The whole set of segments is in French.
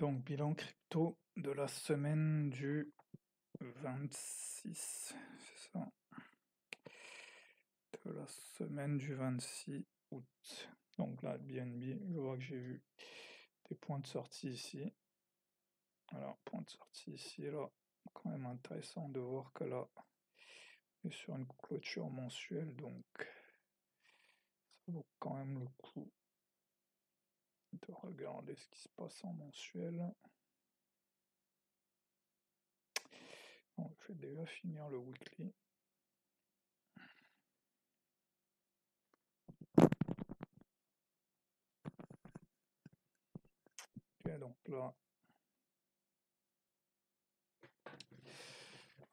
Donc, bilan crypto de la semaine du 26, c'est ça? De la semaine du 26 août. Donc là, BNB, je vois que j'ai vu des points de sortie ici. Alors, point de sortie ici, là, quand même intéressant de voir que là, on est sur une clôture mensuelle, donc ça vaut quand même le coup de regarder ce qui se passe en mensuel. Bon, je vais déjà finir le weekly. Ok, donc là,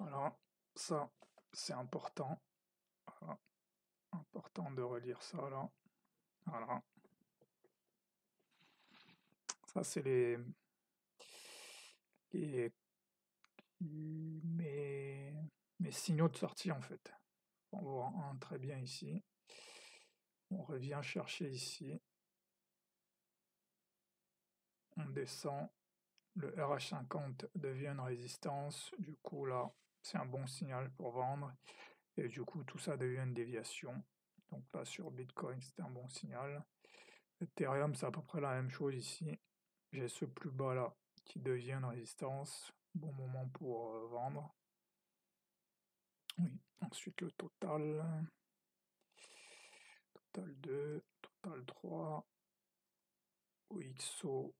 voilà, ça, c'est important. Voilà. Important de relire ça là. Voilà. Ça, c'est les- mes, mes signaux de sortie en fait. On voit un très bien ici. On revient chercher ici. On descend. Le RH50 devient une résistance. Du coup, là, c'est un bon signal pour vendre. Et du coup, tout ça devient une déviation. Donc là, sur Bitcoin, c'était un bon signal. Ethereum, c'est à peu près la même chose ici. J'ai ce plus bas là qui devient une résistance. Bon moment pour vendre. Oui, ensuite le total. Total 2, total 3. OXO.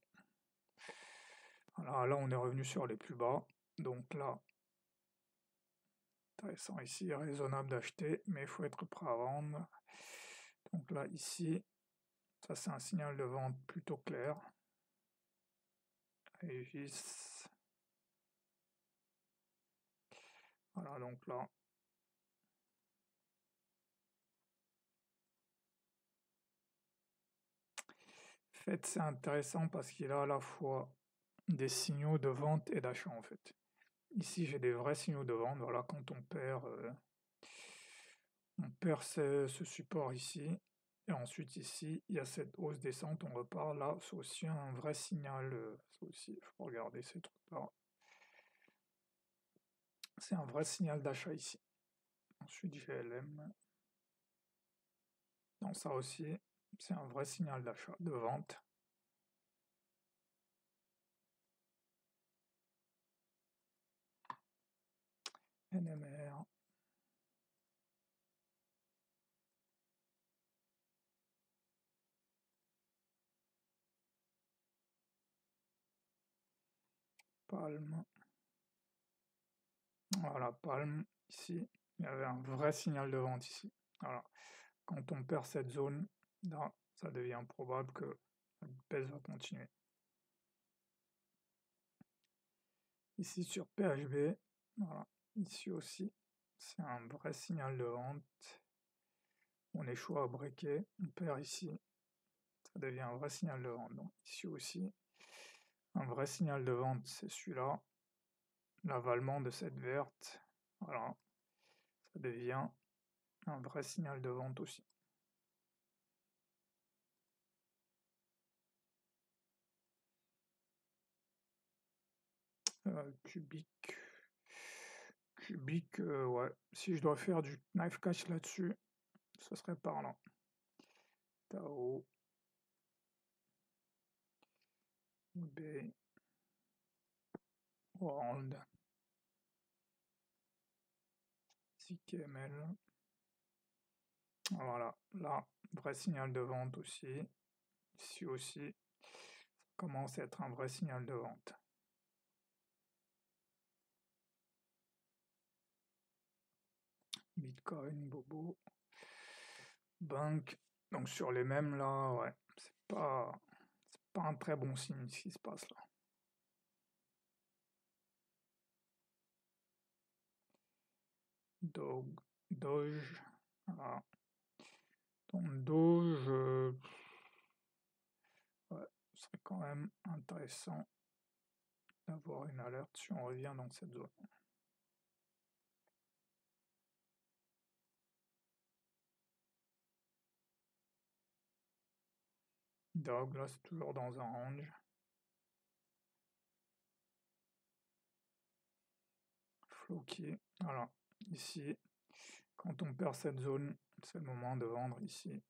Voilà, là on est revenu sur les plus bas. Donc là, intéressant ici, raisonnable d'acheter, mais il faut être prêt à vendre. Donc là, ici, ça c'est un signal de vente plutôt clair. Aegis. Voilà, donc là. En fait, c'est intéressant parce qu'il a à la fois des signaux de vente et d'achat en fait. Ici, j'ai des vrais signaux de vente. Voilà, quand on perd ce support ici. Et ensuite, ici, il y a cette hausse-descente. On repart là. C'est aussi un vrai signal. Il faut regarder ces trucs-là. C'est un vrai signal d'achat ici. Ensuite, GLM. Donc, ça aussi, c'est un vrai signal d'achat, de vente. NMR. Palm. Voilà, Palm, ici, il y avait un vrai signal de vente ici. Voilà. Quand on perd cette zone, là, ça devient probable que la baisse va continuer. Ici sur PHB, voilà, ici aussi, c'est un vrai signal de vente. On échoue à breaker, on perd ici, ça devient un vrai signal de vente. Donc ici aussi, un vrai signal de vente, c'est celui-là. L'avalement de cette verte, voilà, ça devient un vrai signal de vente aussi. Cubique, ouais, si je dois faire du knife catch là-dessus, ce serait par là. Tao, eBay, World, CKML. Voilà, là, vrai signal de vente aussi. Ici aussi, ça commence à être un vrai signal de vente. Bitcoin, Bobo, Bank. Donc sur les mêmes là, ouais, c'est pas un très bon signe ce qui se passe là. Doge, voilà. Donc Doge, ouais, ce serait quand même intéressant d'avoir une alerte si on revient dans cette zone. Dog, là c'est toujours dans un range. Floki. Voilà, ici, quand on perd cette zone, c'est le moment de vendre ici.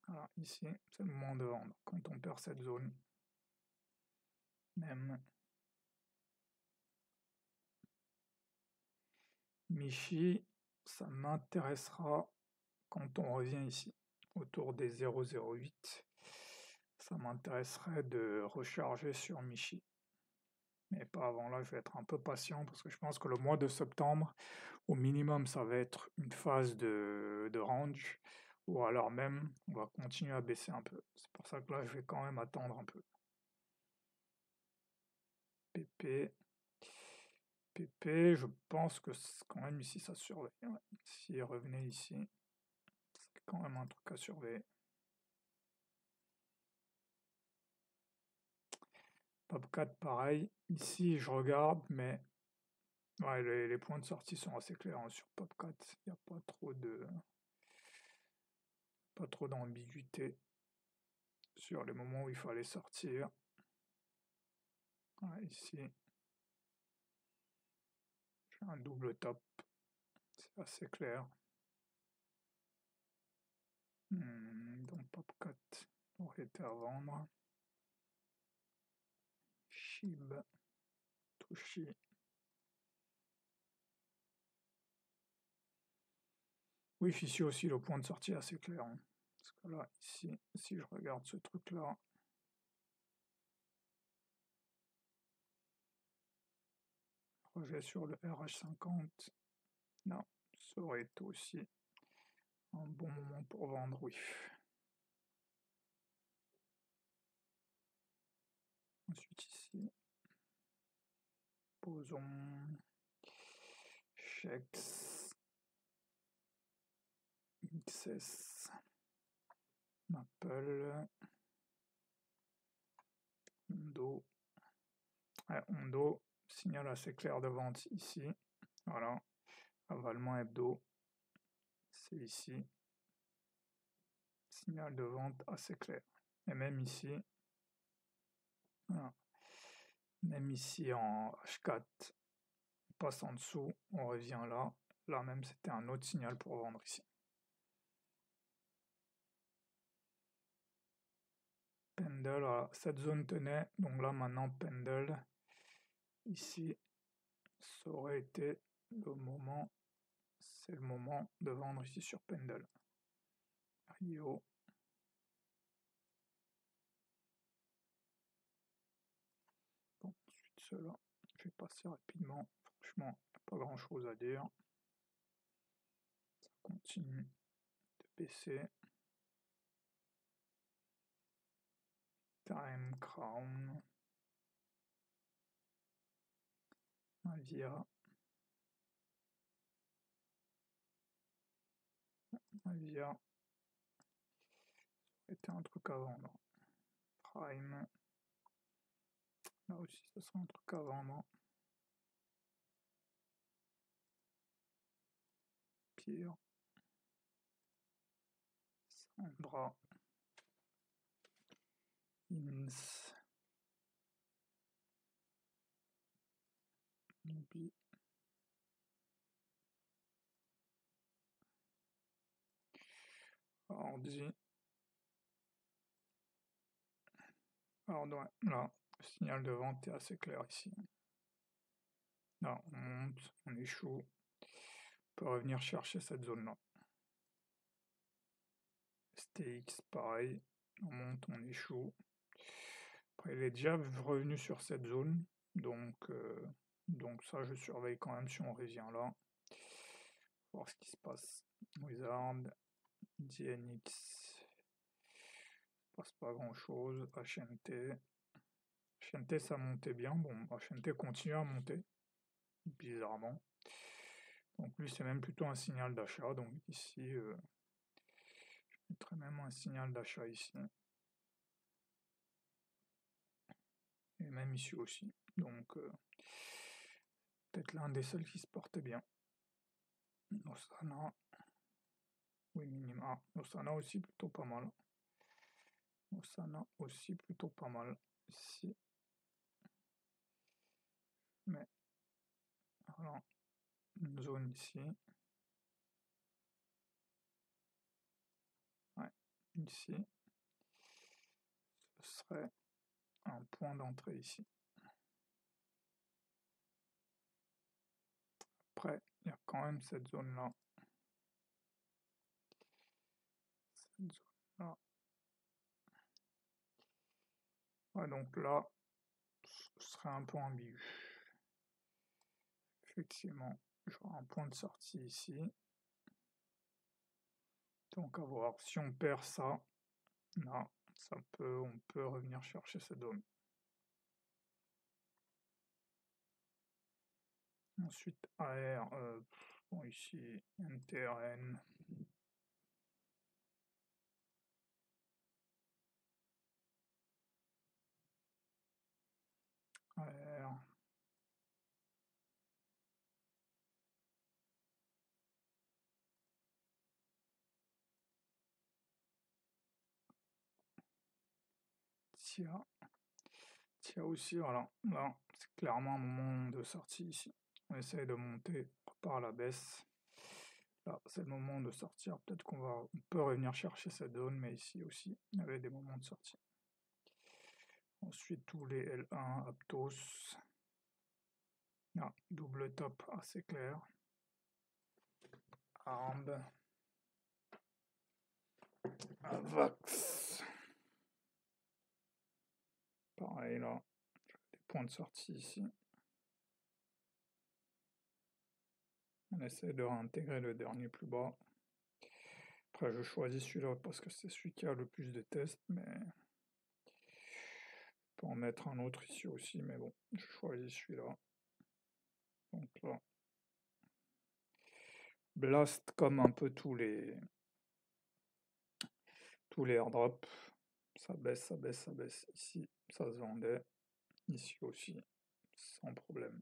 Voilà, ici, c'est le moment de vendre. Quand on perd cette zone, même Michi, ça m'intéressera quand on revient ici, autour des 0,08. Ça m'intéresserait de recharger sur Michi. Mais pas avant là, je vais être un peu patient parce que je pense que le mois de septembre, au minimum, ça va être une phase de range, ou alors même, on va continuer à baisser un peu. C'est pour ça que là, je vais quand même attendre un peu. PP, PP, je pense que quand même ici, ça surveille. Ouais. S'il revenait ici, c'est quand même un truc à surveiller. Top 4, pareil. Ici, je regarde, mais ouais, les points de sortie sont assez clairs hein, sur Pop 4. Il n'y a pas trop d'ambiguïté sur les moments où il fallait sortir. Ouais, ici, j'ai un double top. C'est assez clair. Donc Pop 4 aurait été à vendre. Shib, Tushi. Oui, ici aussi le point de sortie est assez clair. Hein. Parce que là, ici, si je regarde ce truc-là, rejet sur le RH50, non, ça aurait été aussi un bon moment pour vendre, oui. Ensuite ici, posons Chex, XS, Maple, Hondo. Hondo, signal assez clair de vente ici. Voilà, avalement hebdo, c'est ici. Signal de vente assez clair. Et même ici, voilà. Même ici en H4, on passe en dessous, on revient là. Là même, c'était un autre signal pour vendre ici. Pendle, voilà. Cette zone tenait, donc là maintenant Pendle, ici, ça aurait été le moment, c'est le moment de vendre ici sur Pendle. Rio. Bon, ensuite cela, je vais passer rapidement, franchement, pas grand chose à dire. Ça continue de baisser. Time Crown. Avia. Avia. C'était un truc à vendre. Prime. Là aussi, ce sera un truc à vendre. Pierre. Sandra. Ins. Nubi. Ordi. Alors, là, le signal de vente est assez clair ici. Là, on monte, on échoue. On peut revenir chercher cette zone-là. STX, pareil. On monte, on échoue. Après, il est déjà revenu sur cette zone. Donc ça, je surveille quand même si on revient là. Voir ce qui se passe. Wizard. DNX. Il ne passe pas grand-chose. HNT. HNT, ça montait bien. Bon, HNT continue à monter. Bizarrement. Donc lui, c'est même plutôt un signal d'achat. Donc ici, je mettrais même un signal d'achat ici. Et même ici aussi. Donc, peut-être l'un des seuls qui se porte bien. Nosana. Oui, minima. Nosana aussi plutôt pas mal. Nosana aussi plutôt pas mal. Ici. Mais Voilà, une zone ici. Ouais, ici. Ce serait un point d'entrée ici. Après, il y a quand même cette zone-là. Cette zone-là. Ouais, donc là, ce serait un peu ambigu. Effectivement, j'aurai un point de sortie ici. Donc à voir, si on perd ça, là, on peut revenir chercher cette zone. Ensuite AR, bon ici, NTRN. AR. TIA aussi, voilà, là, c'est clairement un moment de sortie ici. On essaye de monter, on repart à la baisse. Là, c'est le moment de sortir. Peut-être on peut revenir chercher cette zone, mais ici aussi, il y avait des moments de sortie. Ensuite, tous les L1, Aptos. Là, double top assez clair. Arm. Avax. Pareil là, des points de sortie ici. On essaie de réintégrer le dernier plus bas. Après, je choisis celui-là parce que c'est celui qui a le plus de tests, mais je peux en mettre un autre ici aussi, mais bon, je choisis celui-là. Donc là, blast comme un peu tous les airdrops. Ça baisse, ça baisse, ça baisse. Ici, ça se vendait. Ici aussi, sans problème.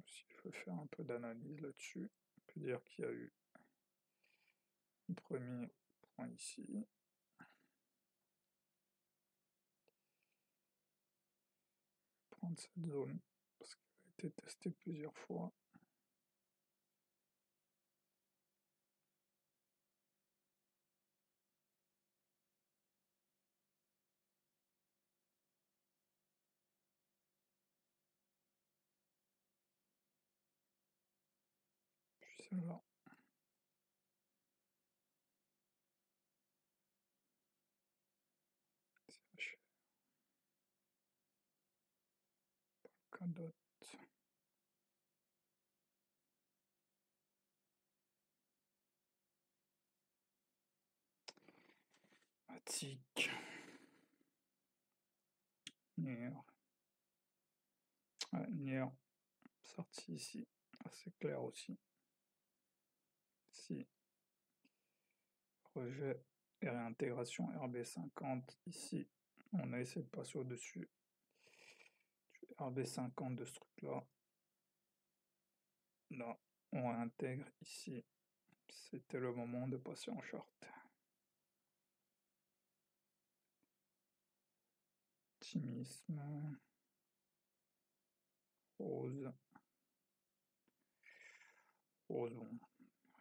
Si je veux faire un peu d'analyse là-dessus, on peut dire qu'il y a eu un premier point ici. Prendre cette zone parce qu'elle a été testée plusieurs fois. Puis celle-là. CHR. Polkadot. Attic. Nier. Ouais, Nier. Sortie ici. Assez clair aussi. Ici. Rejet et réintégration RB50. Ici. On a essayé de passer au-dessus. RB50 de ce truc-là. Là, on réintègre ici. C'était le moment de passer en short. Optimisme. Rose. Rose, bon.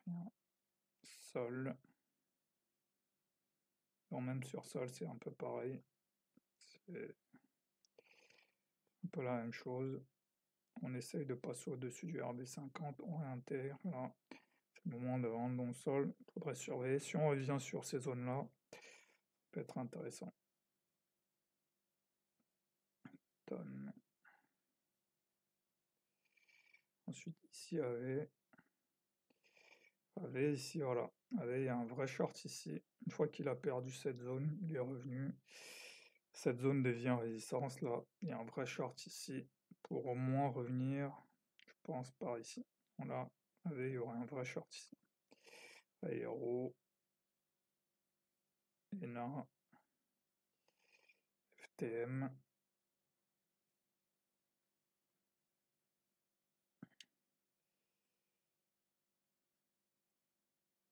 Rien. Sol. Bon, même sur sol, c'est un peu pareil. C'est un peu la même chose. On essaye de passer au-dessus du RB50, on réintègre. Là, c'est le moment de rendre dans le sol. Il faudrait surveiller. Si on revient sur ces zones-là, ça peut être intéressant. Tonne. Ensuite, ici, ici, voilà. Il y a un vrai short ici. Une fois qu'il a perdu cette zone, il est revenu. Cette zone devient résistance, là. Il y a un vrai short ici. Pour au moins revenir, je pense, par ici. Voilà. Il y aurait un vrai short ici. Aéro. ENA. FTM.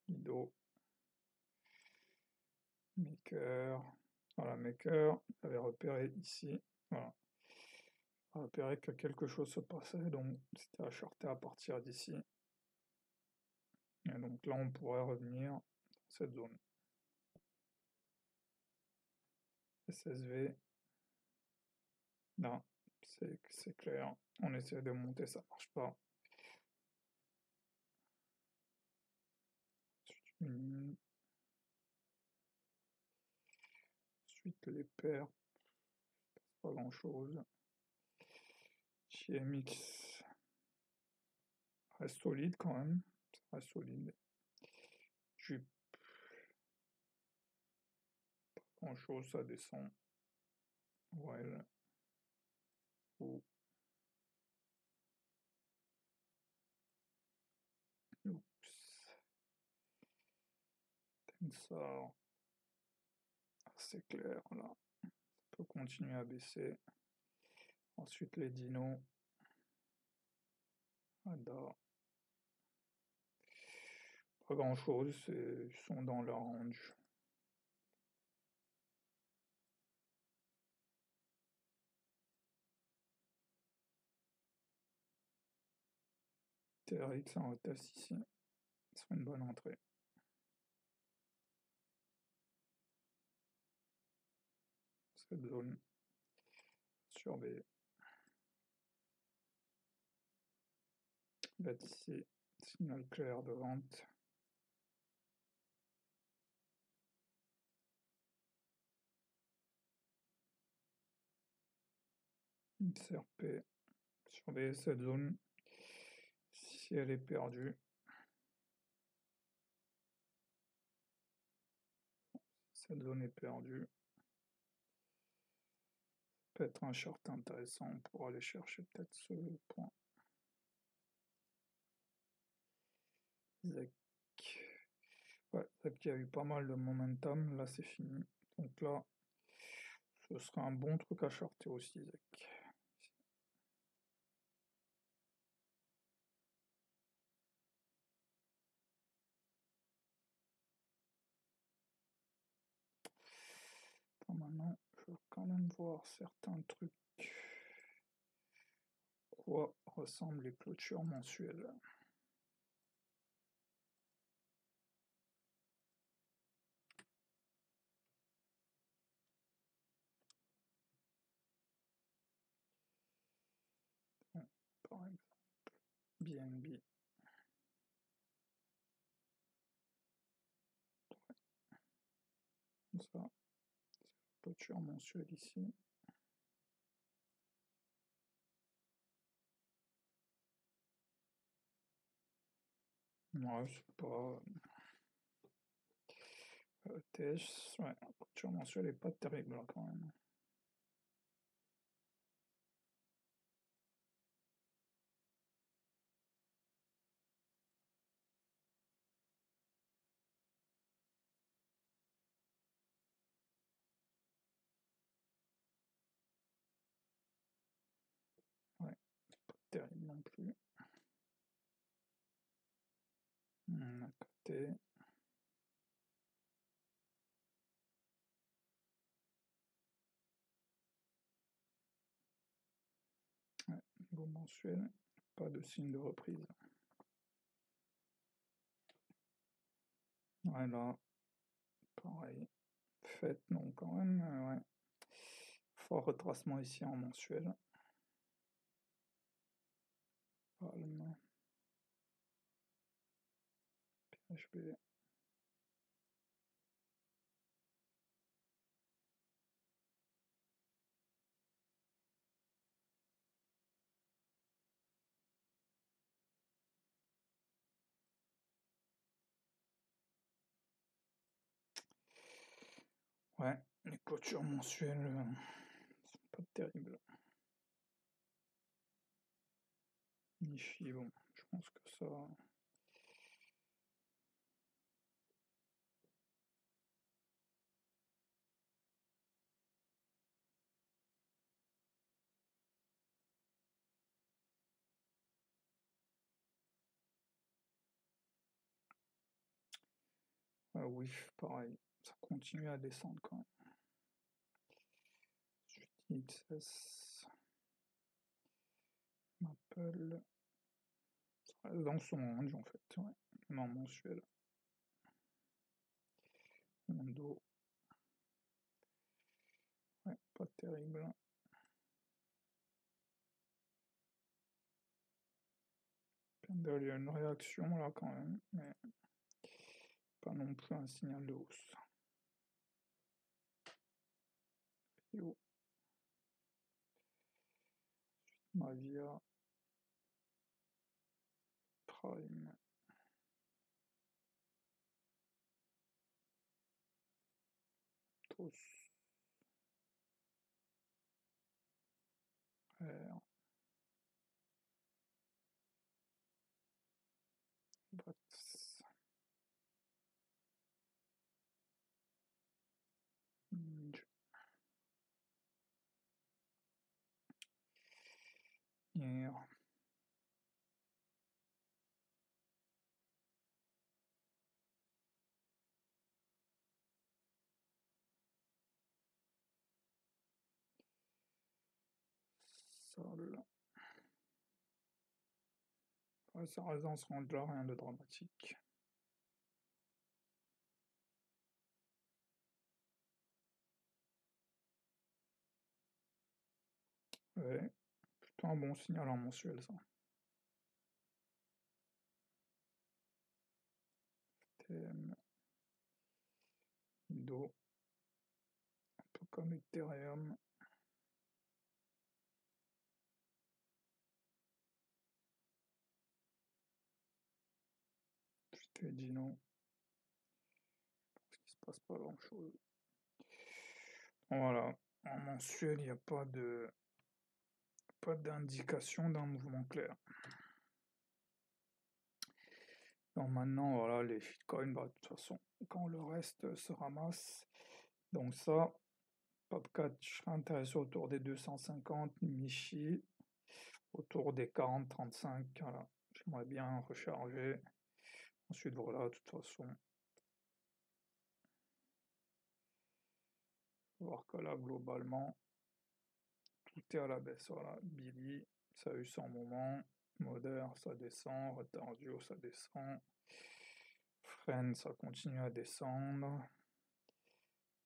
Ido. Maker. Voilà, Maker, j'avais repéré ici. Voilà. On a repéré que quelque chose se passait, donc c'était à shorter à partir d'ici. Et donc là, on pourrait revenir dans cette zone. SSV, là, c'est clair. On essaie de monter, ça marche pas. Ensuite, les paires, pas grand chose. JMX reste solide quand même, ça reste solide. Jup, pas grand chose, ça descend. Well, ou oups, Tensor, c'est clair là, ça peut continuer à baisser. Ensuite les dinos, ADA, pas grand chose, ils sont dans leur range. TRX en retest ici, ce serait une bonne entrée. Cette zone, surveiller. Va ici, signal clair de vente. Une CRP, surveiller cette zone. Si elle est perdue, cette zone est perdue, peut être un short intéressant pour aller chercher peut-être ce point. ZEC. Ouais, ZEC qui a eu pas mal de momentum, là c'est fini. Donc là, ce sera un bon truc à shorter aussi, ZEC. Maintenant, je veux quand même voir certains trucs. Quoi ressemblent les clôtures mensuelles? Bon, par exemple, BNB. Comme ça, c'est la clôture mensuelle ici. Ouais, c'est pas. TH, ouais, la clôture mensuelle est pas terrible là quand même. Ouais, c'est pas terrible non plus. À côté. Ouais, niveau mensuel, pas de signe de reprise. Ouais, là, pareil. Fête, non, quand même, ouais. Fort retracement ici en mensuel. Palme. PHP. Ouais, les clôtures mensuelles sont pas terribles. Nichi, bon, je pense que ça. Oui, pareil, ça continue à descendre quand même. XS. Apple, ça reste dans son range en fait, ouais. Non, mensuel. Mondo, ouais, pas terrible. Candle, il y a une réaction là quand même, mais pas non plus un signal de hausse. Rio, Mavia, Prime, Tos, R, Bax, Ninja, Nier, Sol. Ouais, ça reste dans ce range-là, rien de dramatique. Ouais, plutôt un bon signal en mensuel ça. TM, Do, un peu comme Ethereum. Je t'ai dit non, parce qu'il se passe pas grand-chose. Voilà, en mensuel, il n'y a pas d'indication d'un mouvement clair. Donc maintenant, voilà, les shitcoins, bah, de toute façon, quand le reste se ramasse, donc ça, Popcat, je serais intéressé autour des 250, Michi, autour des 40-35, voilà, j'aimerais bien recharger. Ensuite, voilà, de toute façon, voir que là, globalement, tout est à la baisse, voilà, Billy, ça a eu son moment, Moder, ça descend, Retardio, ça descend, Friend, ça continue à descendre,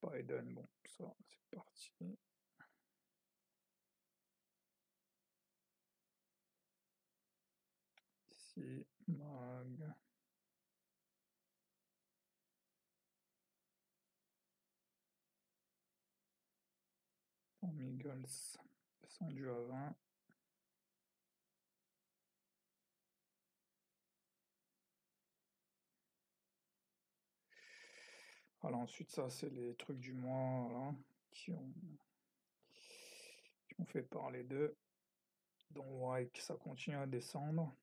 Biden, bon, ça, c'est parti. Ici, Mag, Tom Eagles, descendu à 20. Alors ensuite, ça, c'est les trucs du mois, voilà, qui ont fait parler d'eux. Donc, ouais, que ça continue à descendre.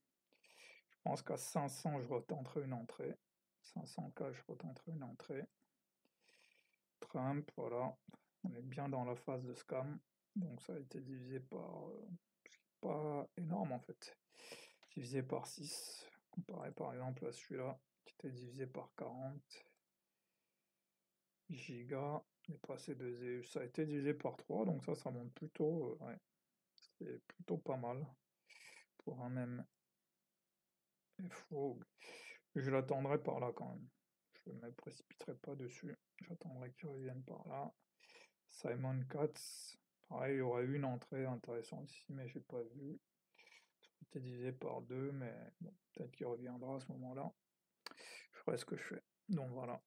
Je pense qu'à 500, je retenterai une entrée. 500K, je retenterai une entrée. Trump, voilà, on est bien dans la phase de scam. Donc ça a été divisé par... pas énorme en fait. Divisé par 6, comparé par exemple à celui-là, qui était divisé par 40. Giga est passé de Zeus, ça a été divisé par 3, donc ça monte plutôt, ouais, c'est plutôt pas mal pour un même FO. Je l'attendrai par là quand même. Je ne me précipiterai pas dessus. J'attendrai qu'il revienne par là. Simon Katz, pareil, il y aurait eu une entrée intéressante ici, mais j'ai pas vu. Ça a été divisé par 2, mais bon, peut-être qu'il reviendra à ce moment-là. Je ferai ce que je fais. Donc voilà.